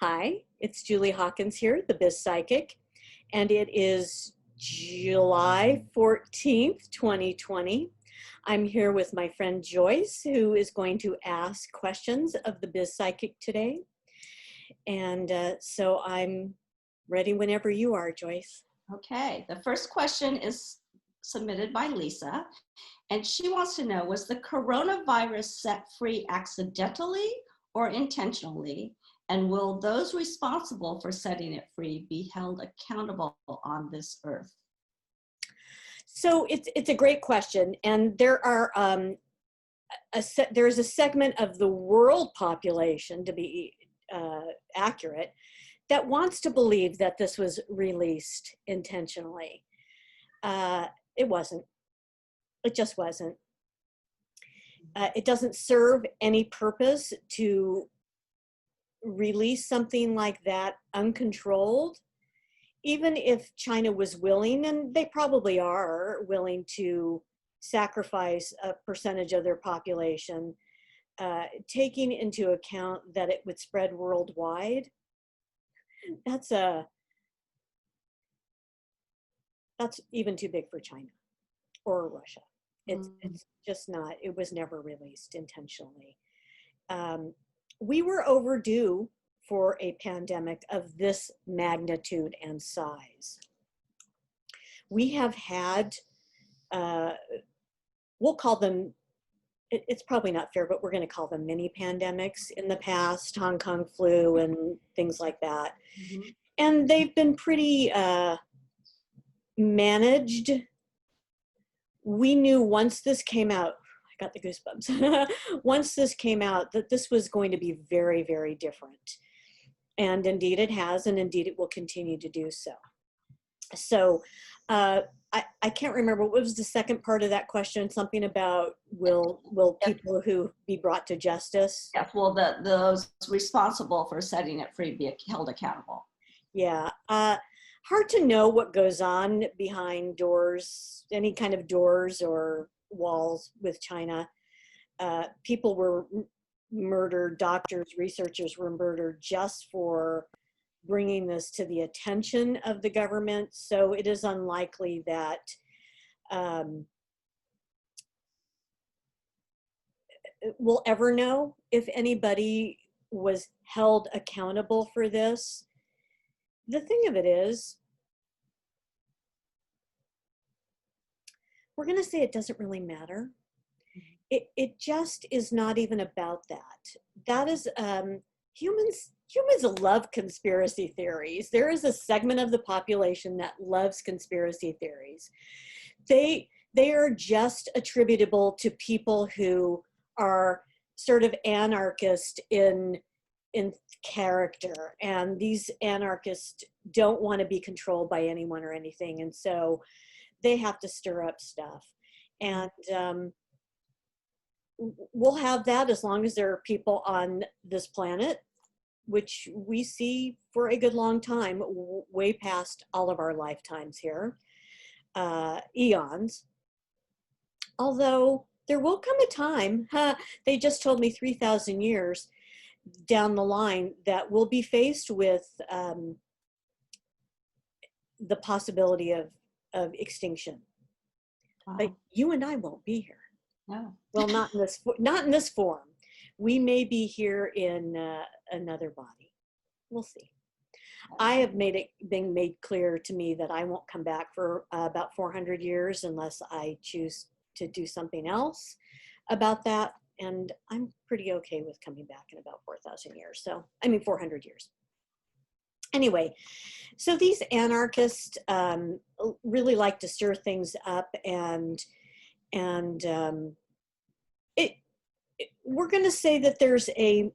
Hi, it's Julie Hawkins here, the Biz Psychic, and it is July 14th, 2020. I'm here with my friend Joyce, who is going to ask questions of the Biz Psychic today. And so I'm ready whenever you are, Joyce. Okay, the first question is submitted by Lisa, and she wants to know, was the coronavirus set free accidentally or intentionally? And will those responsible for setting it free be held accountable on this earth? So it's a great question, and there are there's a segment of the world population, to be accurate, that wants to believe that this was released intentionally. It wasn't. It just wasn't. It doesn't serve any purpose to release something like that uncontrolled, even if China was willing, and they probably are willing to sacrifice a percentage of their population, taking into account that it would spread worldwide. That's even too big for China or Russia. It's just not. It was never released intentionally. We were overdue for a pandemic of this magnitude and size. We have had, we'll call them, it's probably not fair, but we're going to call them mini pandemics in the past, Hong Kong flu and things like that. Mm-hmm. And they've been pretty managed. We knew once this came out, I got the goosebumps, once this came out, that this was going to be very, very different. And indeed it has, and indeed it will continue to do so. So I can't remember, what was the second part of that question? Something about will people who be brought to justice? Yes, will those responsible for setting it free be held accountable? Yeah, hard to know what goes on behind doors, any kind of doors or walls with China. People were murdered, doctors, researchers were murdered just for bringing this to the attention of the government. So it is unlikely that we'll ever know if anybody was held accountable for this. The thing of it is, we're going to say it doesn't really matter. It just is not even about that. That is, humans love conspiracy theories. There is a segment of the population that loves conspiracy theories. They are just attributable to people who are sort of anarchist in character, and these anarchists don't want to be controlled by anyone or anything, and so they have to stir up stuff. And we'll have that as long as there are people on this planet, which we see for a good long time, way past all of our lifetimes here, eons. Although there will come a time, they just told me 3,000 years down the line, that we'll be faced with the possibility of extinction. Wow. But you and I won't be here. No. Well, not in this form. We may be here in another body. We'll see. I have been made clear to me that I won't come back for about 400 years unless I choose to do something else about that. And I'm pretty okay with coming back in about 4,000 years. So, I mean, 400 years. Anyway, so these anarchists really like to stir things up, and we're going to say that there's a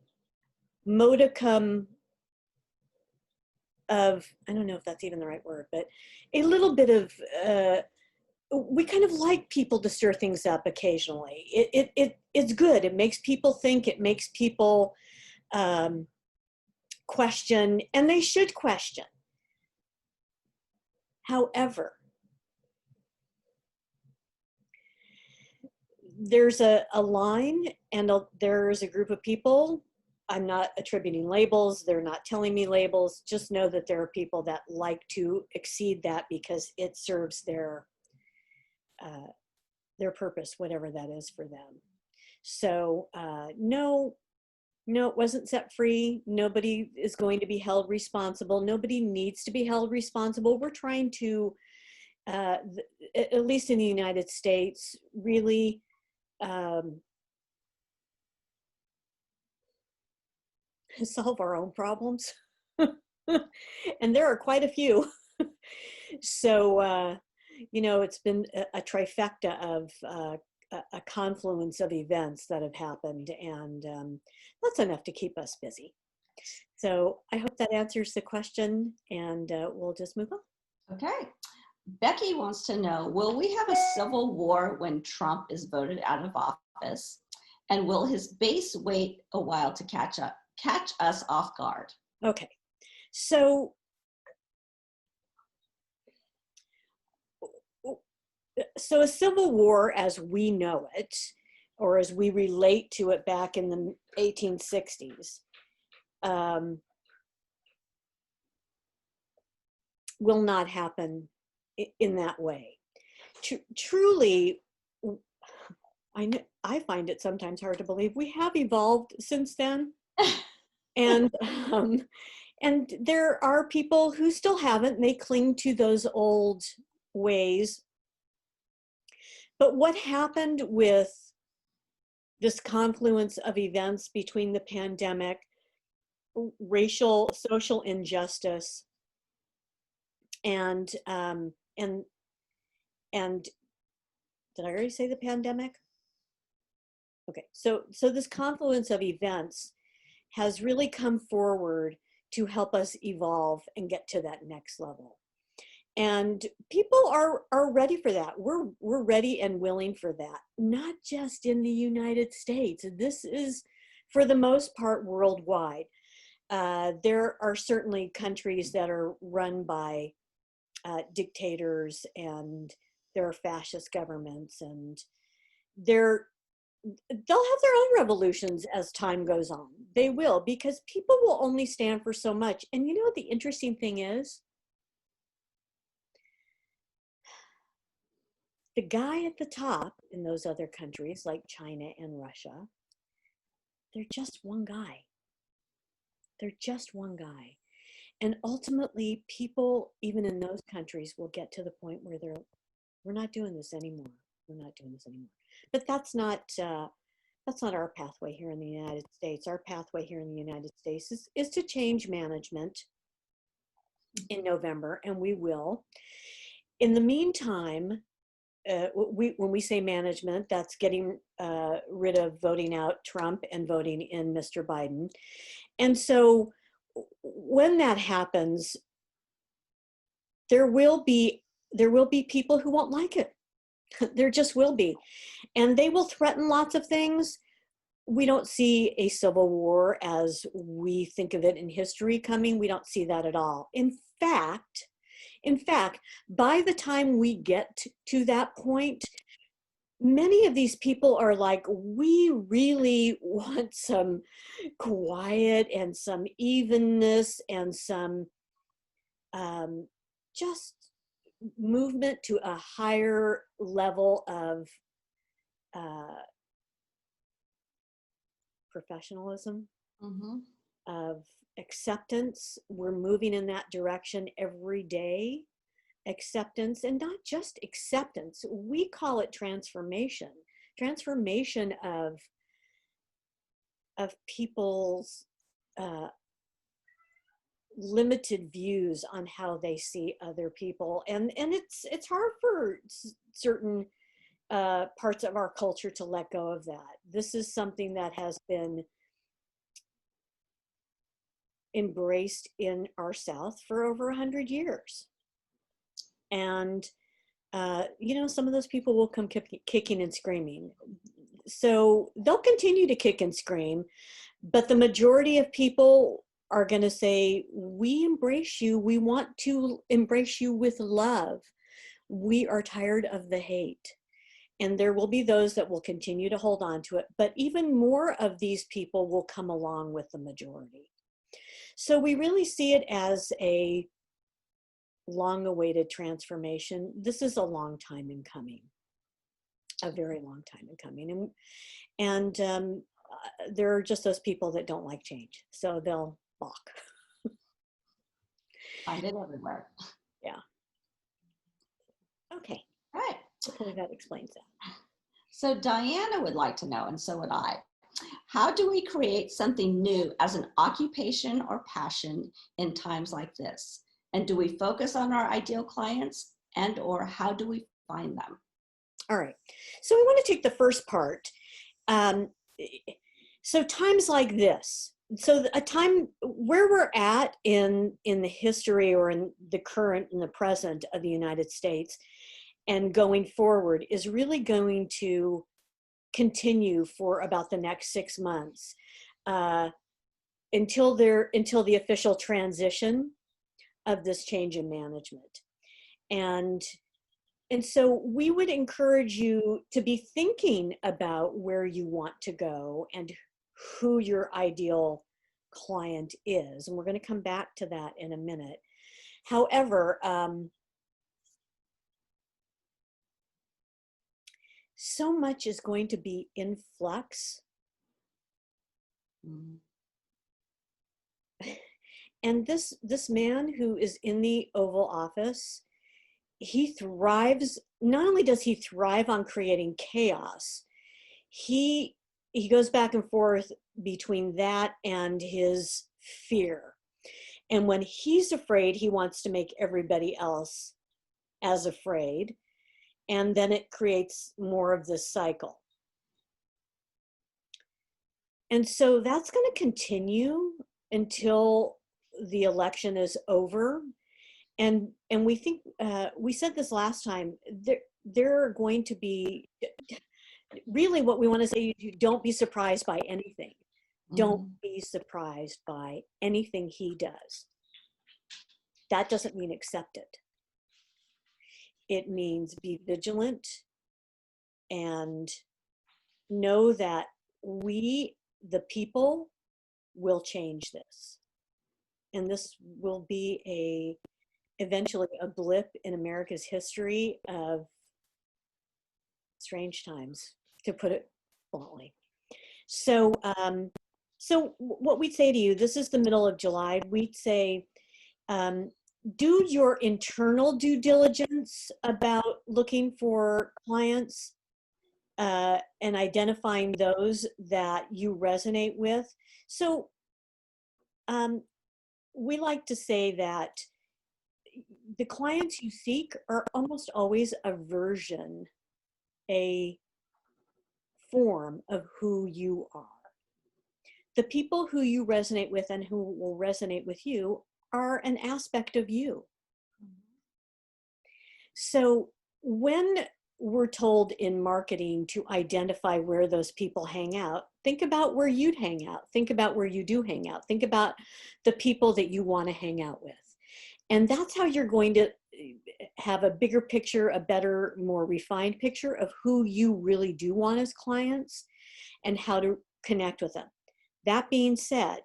modicum of, I don't know if that's even the right word, but a little bit of, we kind of like people to stir things up occasionally. It's good. It makes people think, it makes people question, and they should question. However, there's a line, and there's a group of people I'm not attributing labels. They're not telling me labels. Just know that there are people that like to exceed that because it serves their purpose, whatever that is for them. So no, it wasn't set free. Nobody is going to be held responsible. Nobody needs to be held responsible. We're trying to, at least in the United States, really solve our own problems. And there are quite a few. So, you know, it's been a trifecta of a confluence of events that have happened, and that's enough to keep us busy. So I hope that answers the question, and we'll just move on. Okay. Becky wants to know, will we have a civil war when Trump is voted out of office? And will his base wait a while to catch us off guard? Okay. So a civil war as we know it, or as we relate to it back in the 1860s, will not happen in that way. Truly, I find it sometimes hard to believe we have evolved since then. And there are people who still haven't, and they cling to those old ways. But what happened with this confluence of events between the pandemic, racial, social injustice, and did I already say the pandemic? Okay, so this confluence of events has really come forward to help us evolve and get to that next level. And people are ready for that. We're ready and willing for that, not just in the United States. This is, for the most part, worldwide. There are certainly countries that are run by dictators, and there are fascist governments, and they'll have their own revolutions as time goes on. They will, because people will only stand for so much. And you know what the interesting thing is? The guy at the top in those other countries like China and Russia, they're just one guy. They're just one guy. And ultimately, people, even in those countries, will get to the point where we're not doing this anymore. We're not doing this anymore. But that's not our pathway here in the United States. Our pathway here in the United States is to change management in November, and we will. In the meantime, when we say management, that's getting rid of voting out Trump and voting in Mr. Biden. And so when that happens, there will be people who won't like it. There just will be. And they will threaten lots of things. We don't see a civil war as we think of it in history coming. We don't see that at all. In fact, by the time we get to that point, many of these people are like, we really want some quiet and some evenness and some just movement to a higher level of professionalism, of acceptance. We're moving in that direction every day. Acceptance, and not just acceptance. We call it transformation. Transformation of people's limited views on how they see other people, and it's hard for certain parts of our culture to let go of that. This is something that has been embraced in our South for over 100 years. And, you know, some of those people will come kicking and screaming. So they'll continue to kick and scream, but the majority of people are going to say, we embrace you. We want to embrace you with love. We are tired of the hate. And there will be those that will continue to hold on to it, but even more of these people will come along with the majority. So we really see it as a long-awaited transformation. This is a long time in coming, a very long time in coming. And there are just those people that don't like change, so they'll balk. Find it everywhere. Yeah. Okay. All right. Hopefully that explains that. So Diana would like to know, and so would I, how do we create something new as an occupation or passion in times like this? And do we focus on our ideal clients, and or how do we find them? All right. So we want to take the first part. So times like this, so a time where we're at in the history or in the current and the present of the United States and going forward is really going to continue for about the next 6 months until the official transition of this change in management. And so we would encourage you to be thinking about where you want to go and who your ideal client is. And we're going to come back to that in a minute. However, so much is going to be in flux. And this man who is in the Oval Office, he thrives, not only does he thrive on creating chaos, he goes back and forth between that and his fear. And when he's afraid, he wants to make everybody else as afraid. And then it creates more of this cycle. And so that's going to continue until the election is over. And we think, we said this last time, there are going to be, really what we want to say, you don't be surprised by anything. Don't be surprised by anything he does. That doesn't mean accept it. It means be vigilant and know that we, the people, will change this. And this will be eventually a blip in America's history of strange times, to put it bluntly. So, so what we'd say to you, this is the middle of July, we'd say, do your internal due diligence about looking for clients and identifying those that you resonate with. So we like to say that the clients you seek are almost always a version, a form of who you are. The people who you resonate with and who will resonate with you are an aspect of you. So when we're told in marketing to identify where those people hang out, think about where you'd hang out. Think about where you do hang out. Think about the people that you want to hang out with. And that's how you're going to have a bigger picture, a better, more refined picture of who you really do want as clients and how to connect with them. That being said,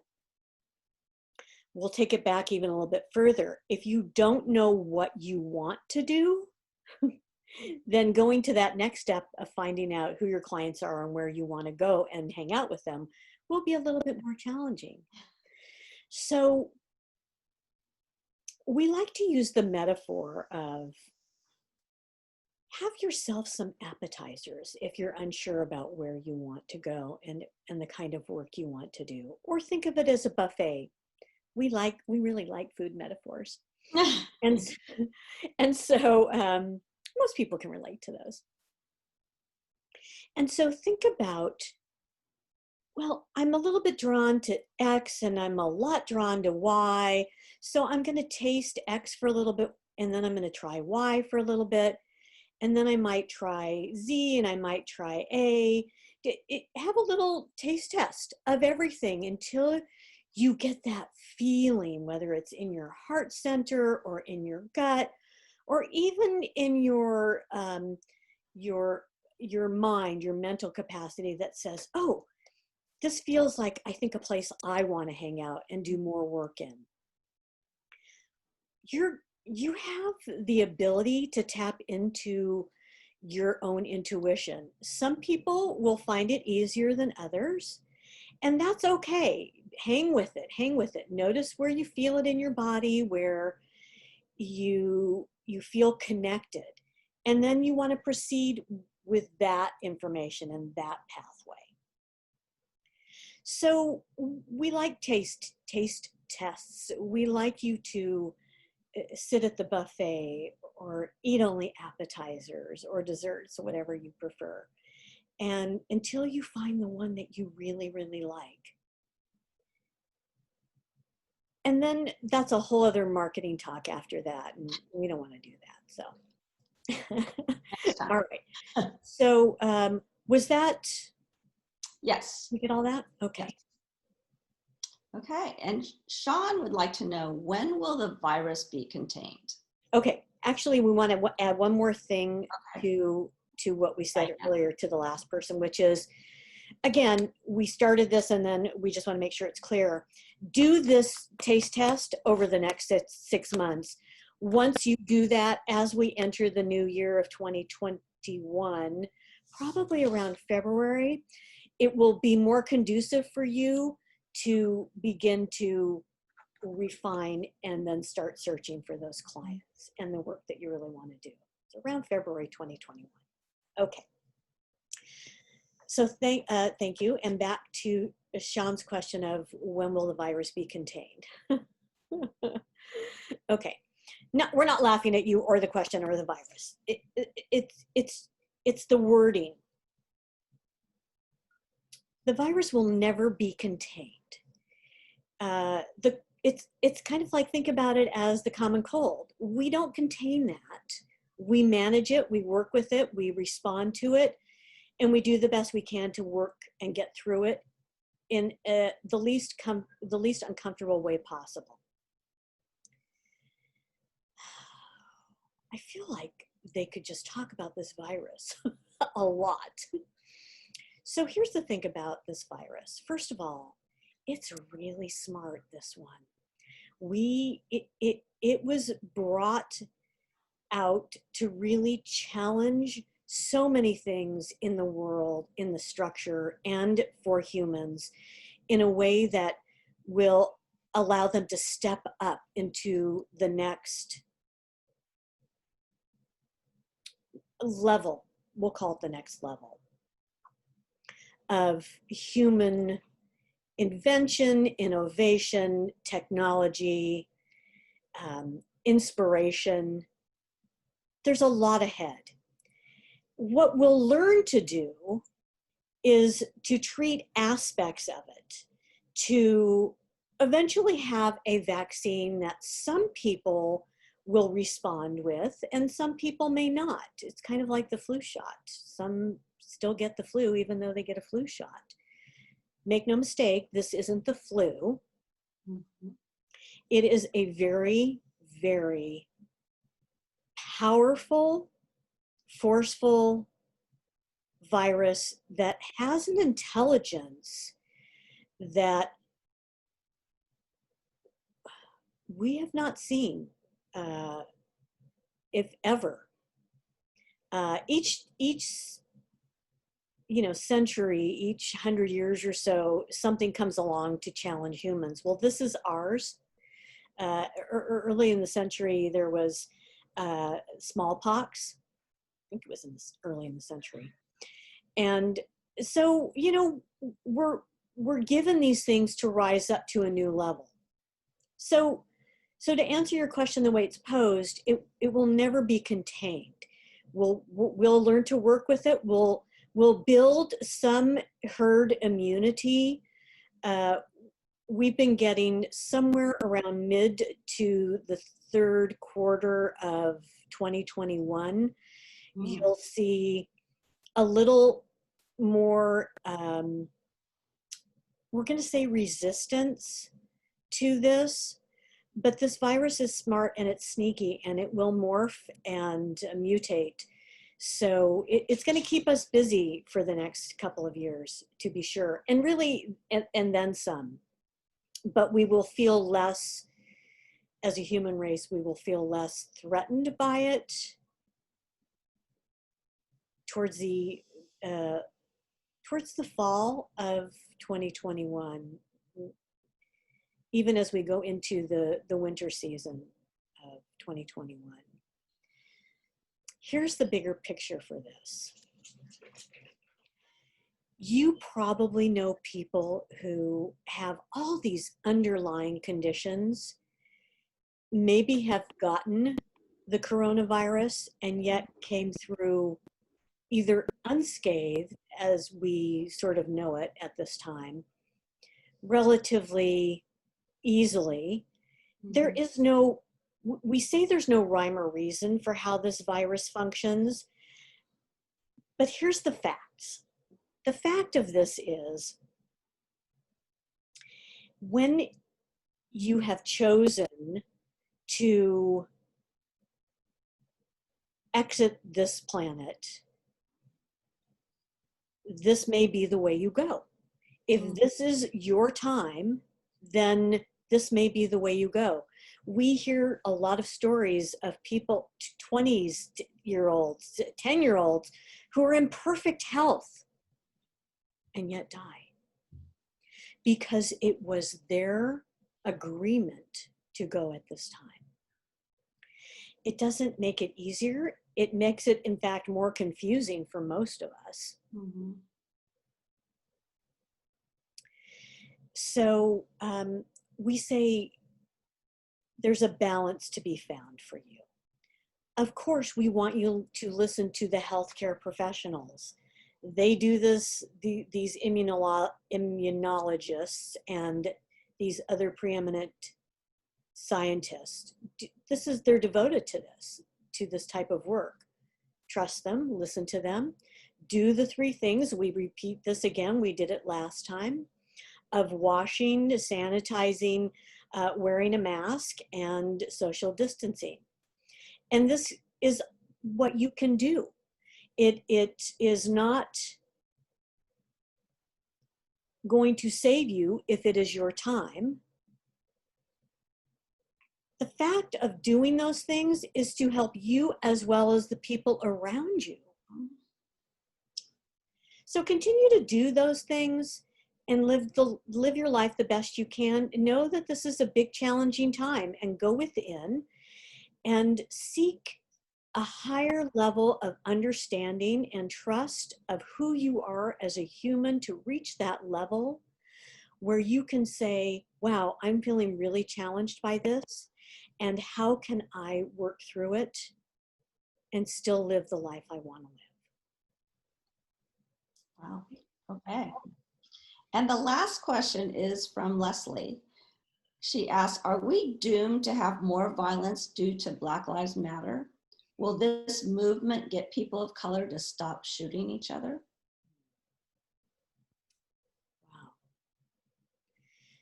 we'll take it back even a little bit further. If you don't know what you want to do, then going to that next step of finding out who your clients are and where you want to go and hang out with them will be a little bit more challenging. So we like to use the metaphor of have yourself some appetizers if you're unsure about where you want to go and the kind of work you want to do, or think of it as a buffet. We really like food metaphors. and so most people can relate to those. And so think about, well, I'm a little bit drawn to X and I'm a lot drawn to Y. So I'm going to taste X for a little bit, and then I'm going to try Y for a little bit. And then I might try Z and I might try A. Have a little taste test of everything until you get that feeling, whether it's in your heart center or in your gut, or even in your your mind, your mental capacity that says, oh, this feels like, I think, a place I want to hang out and do more work in. You have the ability to tap into your own intuition. Some people will find it easier than others, and that's okay. Hang with it, hang with it. Notice where you feel it in your body, where you feel connected. And then you want to proceed with that information and that pathway. So we like taste tests. We like you to sit at the buffet or eat only appetizers or desserts, whatever you prefer. And until you find the one that you really, really like. And then that's a whole other marketing talk after that. And we don't want to do that. So, all right. So was that? Yes. You get all that? Okay. Yes. Okay. And Sean would like to know, when will the virus be contained? Okay. Actually, we want to add one more thing to what we said earlier to the last person, which is, again, we started this and then we just want to make sure it's clear. Do this taste test over the next 6 months. Once you do that, as we enter the new year of 2021, probably around February, it will be more conducive for you to begin to refine and then start searching for those clients and the work that you really want to do. So around February 2021. Okay. So thank you. And back to Sean's question of, when will the virus be contained? Okay. No, we're not laughing at you or the question or the virus. It's the wording. The virus will never be contained. It's kind of like, think about it as the common cold. We don't contain that. We manage it, we work with it, we respond to it, and we do the best we can to work and get through it in the least uncomfortable way possible. I feel like they could just talk about this virus a lot. So here's the thing about this virus. First of all, it's really smart, this one. It was brought out to really challenge so many things in the world, in the structure, and for humans in a way that will allow them to step up into the next level. We'll call it the next level of human invention, innovation, technology, inspiration. There's a lot ahead. What we'll learn to do is to treat aspects of it, to eventually have a vaccine that some people will respond with and some people may not. It's kind of like the flu shot. Some still get the flu even though they get a flu shot. Make no mistake, this isn't the flu. Mm-hmm. It is a very, very powerful, forceful virus that has an intelligence that we have not seen, if ever. Each century, each 100 years or so, something comes along to challenge humans. Well, this is ours. Early in the century, there was smallpox. I think it was early in the century. And so, we're given these things to rise up to a new level. So to answer your question the way it's posed, it will never be contained. We'll learn to work with it. We'll build some herd immunity. We've been getting somewhere around mid to the third quarter of 2021. You'll see a little more, we're going to say, resistance to this, but this virus is smart and it's sneaky and it will morph and mutate. So it's going to keep us busy for the next couple of years, to be sure, and really, and then some. But we will feel less, as a human race, we will feel less threatened by it towards the fall of 2021, even as we go into the winter season of 2021. Here's the bigger picture for this. You probably know people who have all these underlying conditions, maybe have gotten the coronavirus and yet came through either unscathed, as we sort of know it at this time, relatively easily. There is no, we say there's no rhyme or reason for how this virus functions, but here's the facts. The fact of this is, when you have chosen to exit this planet, this may be the way you go. If this is your time, then this may be the way you go. We hear a lot of stories of people, 20-year-olds, 10-year-olds, who are in perfect health and yet die because it was their agreement to go at this time. It doesn't make it easier. It makes it, in fact, more confusing for most of us. So we say there's a balance to be found for you. Of course, we want you to listen to the healthcare professionals. They do this, these immunologists and these other preeminent scientists. They're devoted to this type of work. Trust them, listen to them, do the 3 things. We repeat this again, we did it last time, of washing, sanitizing, wearing a mask, and social distancing. And this is what you can do. It is not going to save you if it is your time. The fact of doing those things is to help you as well as the people around you. So continue to do those things and live your life the best you can. Know that this is a big, challenging time, and go within and seek a higher level of understanding and trust of who you are as a human, to reach that level where you can say, wow, I'm feeling really challenged by this, and how can I work through it and still live the life I want to live? Wow. Okay. And the last question is from Leslie. She asks, are we doomed to have more violence due to Black Lives Matter? Will this movement get people of color to stop shooting each other? Wow.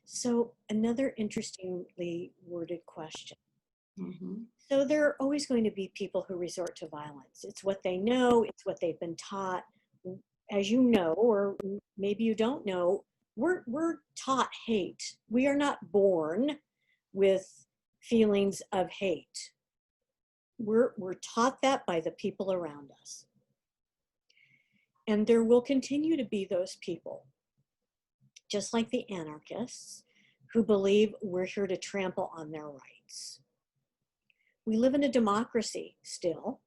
So another interestingly worded question. So there are always going to be people who resort to violence. It's what they know, it's what they've been taught. As you know, or maybe you don't know, we're taught hate. We are not born with feelings of hate. We're taught that by the people around us. And there will continue to be those people, just like the anarchists, who believe we're here to trample on their rights. We live in a democracy still,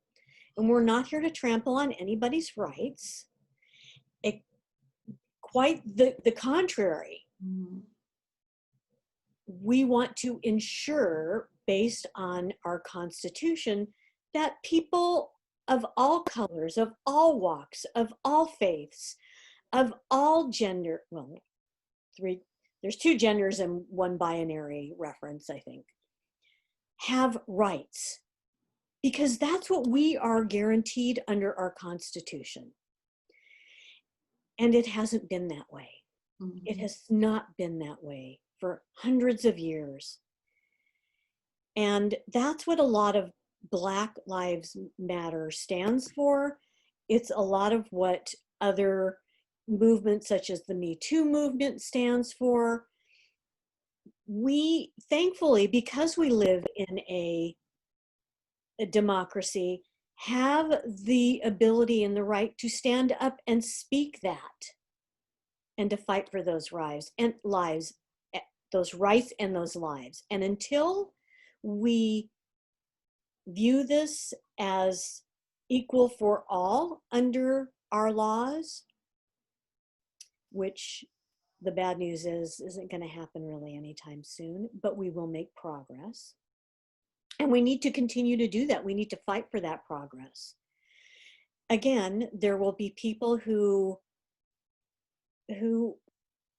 and we're not here to trample on anybody's rights. Quite the contrary. We want to ensure, based on our Constitution, that people of all colors, of all walks, of all faiths, of all gender, well, there's 2 genders and 1 binary reference, I think, have rights, because that's what we are guaranteed under our Constitution. And it hasn't been that way. It has not been that way for hundreds of years. And that's what a lot of Black Lives Matter stands for. It's a lot of what other movements such as the Me Too movement stands for. We, thankfully, because we live in a democracy, have the ability and the right to stand up and speak that and to fight for those lives, those rights and those lives. And until we view this as equal for all under our laws, which the bad news is isn't going to happen really anytime soon, but we will make progress. And we need to continue to do that. We need to fight for that progress. Again, there will be people who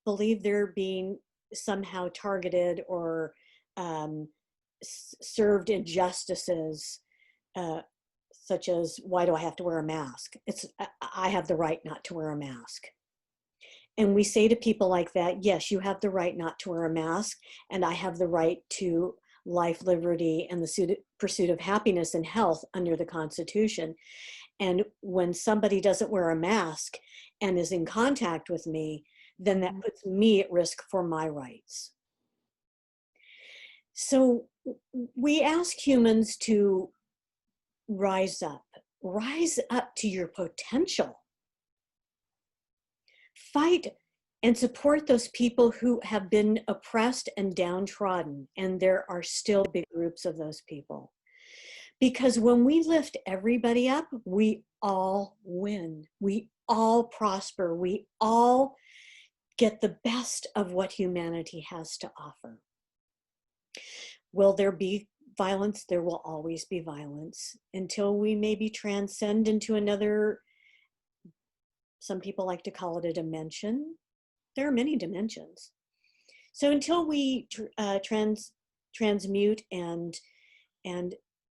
believe they're being somehow targeted or served injustices, such as, why do I have to wear a mask? I have the right not to wear a mask. And we say to people like that, yes, you have the right not to wear a mask, and I have the right to life, liberty, and the pursuit of happiness and health under the Constitution. And when somebody doesn't wear a mask and is in contact with me, then that puts me at risk for my rights. So we ask humans to rise up to your potential. Fight and support those people who have been oppressed and downtrodden. And there are still big groups of those people. Because when we lift everybody up, we all win. We all prosper. We all get the best of what humanity has to offer. Will there be violence? There will always be violence until we maybe transcend into another, some people like to call it a dimension. There are many dimensions. So until we transmute and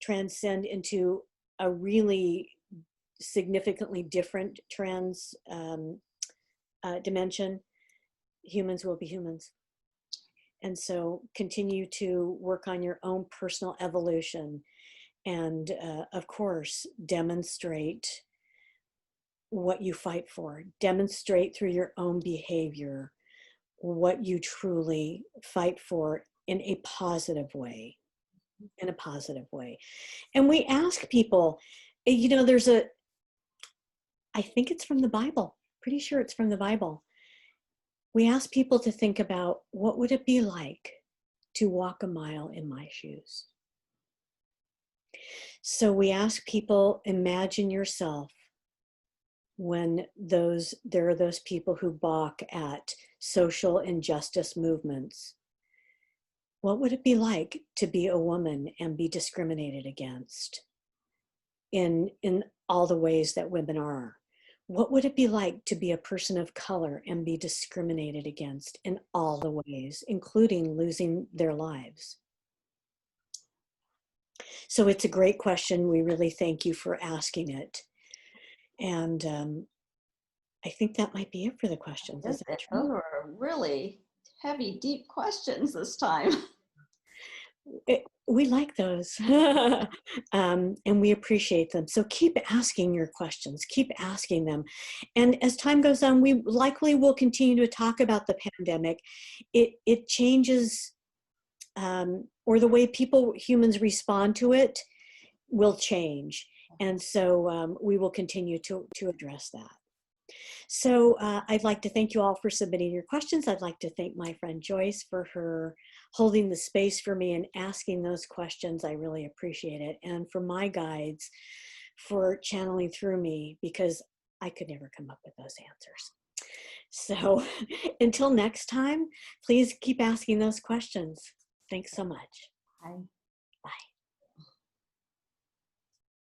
transcend into a really significantly different dimension, humans will be humans. And so continue to work on your own personal evolution and, of course, demonstrate what you fight for. Demonstrate through your own behavior what you truly fight for in a positive way. In a positive way. And we ask people, you know, I think it's from the Bible, pretty sure it's from the Bible. We ask people to think about, what would it be like to walk a mile in my shoes? So we ask people, imagine yourself when there are those people who balk at social injustice movements. What would it be like to be a woman and be discriminated against in all the ways that women are? What would it be like to be a person of color and be discriminated against in all the ways, including losing their lives? So it's a great question. We really thank you for asking it. And I think that might be it for the questions. Is that true? Those were really heavy, deep questions this time. We like those and we appreciate them. So keep asking your questions, keep asking them. And as time goes on, we likely will continue to talk about the pandemic. It changes, or the way humans respond to it will change. And so we will continue to address that. So I'd like to thank you all for submitting your questions. I'd like to thank my friend Joyce for her holding the space for me and asking those questions. I really appreciate it. And for my guides for channeling through me, because I could never come up with those answers. So until next time, please keep asking those questions. Thanks so much. Bye. Bye.